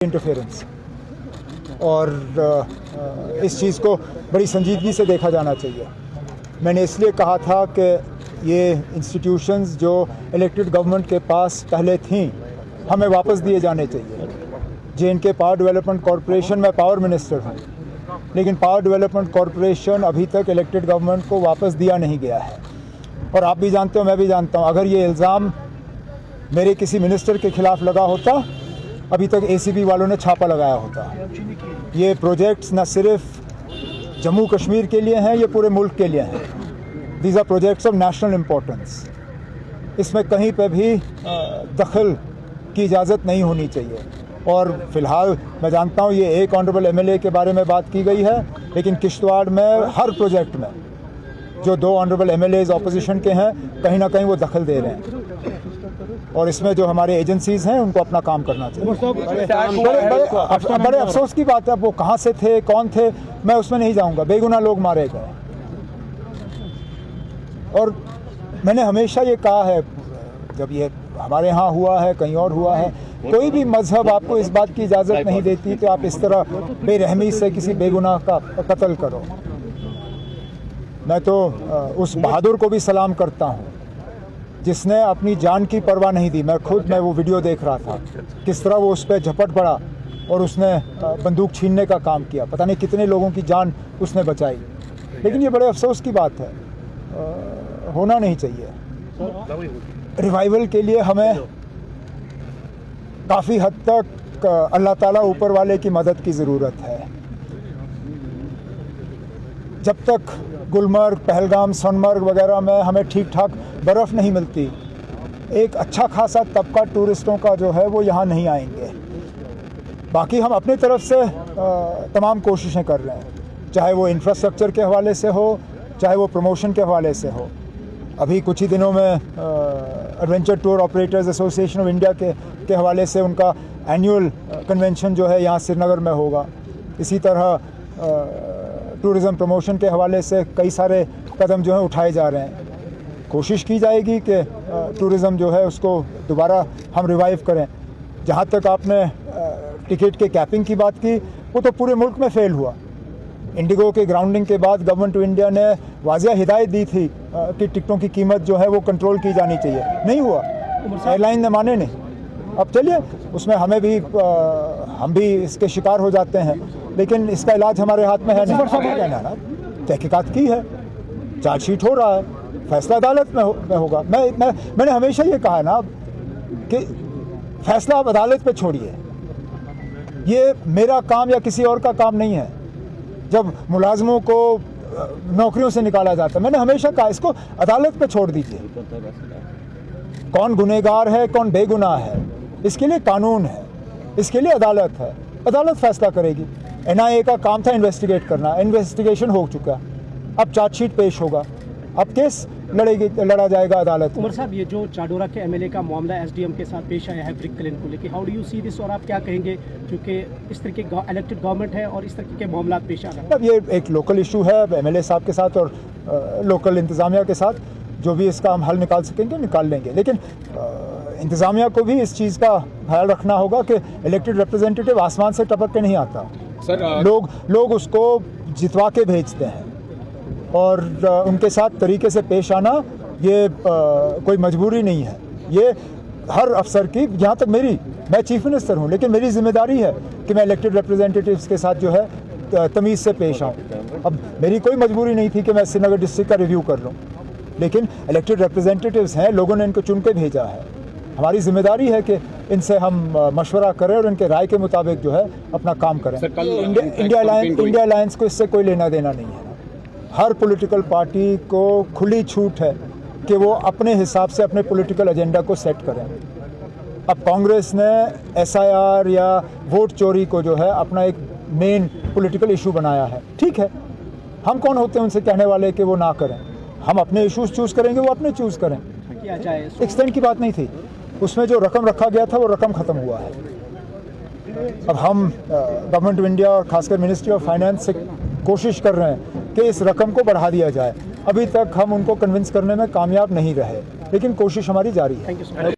Interference और इस चीज़ को बड़ी संजीदगी से देखा जाना चाहिए। मैंने इसलिए कहा था कि ये इंस्टीट्यूशंस जो इलेक्टेड गवर्नमेंट के पास पहले थीं हमें वापस दिए जाने चाहिए। जे.एंड.के पावर डेवलपमेंट कॉरपोरेशन में पावर मिनिस्टर हूँ, लेकिन पावर डेवलपमेंट कॉरपोरेशन अभी तक इलेक्टेड गवर्नमेंट को वापस दिया नहीं गया है। और आप भी जानते हो, मैं भी जानता हूँ, अगर ये इल्ज़ाम मेरे किसी मिनिस्टर के ख़िलाफ़ लगा होता अभी तक एसीबी वालों ने छापा लगाया होता। ये प्रोजेक्ट्स न सिर्फ जम्मू कश्मीर के लिए हैं, ये पूरे मुल्क के लिए हैं। These are projects of national importance. इसमें कहीं पे भी दखल की इजाज़त नहीं होनी चाहिए। और फ़िलहाल मैं जानता हूँ ये एक ऑनरेबल एमएलए के बारे में बात की गई है, लेकिन किश्तवाड़ में हर प्रोजेक्ट में जो 2 ऑनरेबल एमएलएज ऑपोजिशन के हैं कहीं ना कहीं वो दखल दे रहे हैं। और इसमें जो हमारे एजेंसीज़ हैं उनको अपना काम करना चाहिए। बड़े अफसोस की बात है, वो कहाँ से थे, कौन थे, मैं उसमें नहीं जाऊँगा। बेगुनाह लोग मारे गए। और मैंने हमेशा ये कहा है, जब ये हमारे यहाँ हुआ है, कहीं और हुआ है, कोई भी मजहब आपको इस बात की इजाज़त नहीं देती कि आप इस तरह बेरहमी से किसी बेगुनाह का कत्ल करो। मैं तो उस बहादुर को भी सलाम करता हूँ जिसने अपनी जान की परवाह नहीं दी। मैं वो वीडियो देख रहा था, किस तरह वो उस पर झपट पड़ा और उसने बंदूक छीनने का काम किया। पता नहीं कितने लोगों की जान उसने बचाई। लेकिन ये बड़े अफसोस की बात है, होना नहीं चाहिए। रिवाइवल के लिए हमें काफ़ी हद तक अल्लाह ताला ऊपर वाले की मदद की ज़रूरत है। जब तक गुलमर्ग, पहलगाम, सोनमर्ग वगैरह में हमें ठीक ठाक बर्फ़ नहीं मिलती, एक अच्छा खासा तबका टूरिस्टों का जो है वो यहाँ नहीं आएंगे। बाकी हम अपनी तरफ से तमाम कोशिशें कर रहे हैं, चाहे वो इंफ्रास्ट्रक्चर के हवाले से हो, चाहे वो प्रमोशन के हवाले से हो। अभी कुछ ही दिनों में adventure tour operators association of India के हवाले से उनका एनुअल कन्वेंशन जो है यहाँ श्रीनगर में होगा। इसी तरह टूरिज़म प्रमोशन के हवाले से कई सारे कदम जो हैं उठाए जा रहे हैं। कोशिश की जाएगी कि टूरिज़म जो है उसको दोबारा हम रिवाइव करें। जहाँ तक आपने टिकट के कैपिंग की बात की, वो तो पूरे मुल्क में फ़ेल हुआ। इंडिगो के ग्राउंडिंग के बाद गवर्नमेंट ऑफ इंडिया ने वाज़िया हिदायत दी थी कि टिकटों की कीमत जो है वो कंट्रोल की जानी चाहिए। नहीं हुआ, एयरलाइन ने माने नहीं। अब चलिए, उसमें हम भी इसके शिकार हो जाते हैं, लेकिन इसका इलाज हमारे हाथ में है नहीं। तहकीकात की है, चार्जशीट हो रहा है, फैसला अदालत में होगा। मैंने हमेशा ये कहा ना कि फैसला आप अदालत पे छोड़िए। ये मेरा काम या किसी और का काम नहीं है। जब मुलाजमों को नौकरियों से निकाला जाता है, मैंने हमेशा कहा इसको अदालत पे छोड़ दीजिए। कौन गुनहगार है, कौन बेगुनाह है, इसके लिए कानून है, इसके लिए अदालत है। अदालत फैसला करेगी। एनआईए का काम था इन्वेस्टिगेट करना, इन्वेस्टिगेशन हो चुका, अब चार्जशीट पेश होगा, अब केस लड़ा जाएगा अदालत। उमर साहब, ये जो चाडोरा के एमएलए का मामला एसडीएम के साथ पेश आया है ब्रिक क्लेम को लेकर, how do you see this, और आप क्या कहेंगे, क्योंकि इस तरह के इलेक्टेड गवर्नमेंट है और इस तरह के मामला पेश आ रहे हैं? अब ये एक लोकल इशू है एमएलए साहब के साथ और लोकल इंतज़ामिया के साथ। जो भी इसका हम हल निकाल सकेंगे निकाल लेंगे, लेकिन इंतज़ामिया को भी इस चीज़ का ख्याल रखना होगा कि इलेक्टेड रिप्रेजेंटेटिव आसमान से टपक के नहीं आता सर। लोग उसको जितवा के भेजते हैं और उनके साथ तरीके से पेश आना ये कोई मजबूरी नहीं है। ये हर अफसर की, यहाँ तक मैं चीफ मिनिस्टर हूँ, लेकिन मेरी जिम्मेदारी है कि मैं इलेक्टेड रिप्रेजेंटेटिव्स के साथ जो है तमीज़ से पेश आऊँ। अब मेरी कोई मजबूरी नहीं थी कि मैं श्रीनगर डिस्ट्रिक्ट का रिव्यू कर लूँ, लेकिन इलेक्टेड रिप्रेजेंटेटिव्स हैं, लोगों ने इनको चुन के भेजा है। हमारी जिम्मेदारी है कि इनसे हम मशवरा करें और इनके राय के मुताबिक जो है अपना काम करें। इंडिया अलायंस को इससे कोई लेना देना नहीं है। हर पॉलिटिकल पार्टी को खुली छूट है कि वो अपने हिसाब से अपने पॉलिटिकल एजेंडा को सेट करें। अब कांग्रेस ने एसआईआर या वोट चोरी को जो है अपना एक मेन पॉलिटिकल इशू बनाया है। ठीक है, हम कौन होते हैं उनसे कहने वाले कि वो ना करें। हम अपने इशूज़ चूज़ करेंगे, वो अपने चूज़ करें। किया जाए, एक्सटेंड की बात नहीं थी, उसमें जो रकम रखा गया था वो रकम ख़त्म हुआ है। अब हम गवर्नमेंट ऑफ इंडिया और खासकर मिनिस्ट्री ऑफ फाइनेंस से कोशिश कर रहे हैं कि इस रकम को बढ़ा दिया जाए। अभी तक हम उनको कन्विंस करने में कामयाब नहीं रहे, लेकिन कोशिश हमारी जारी है।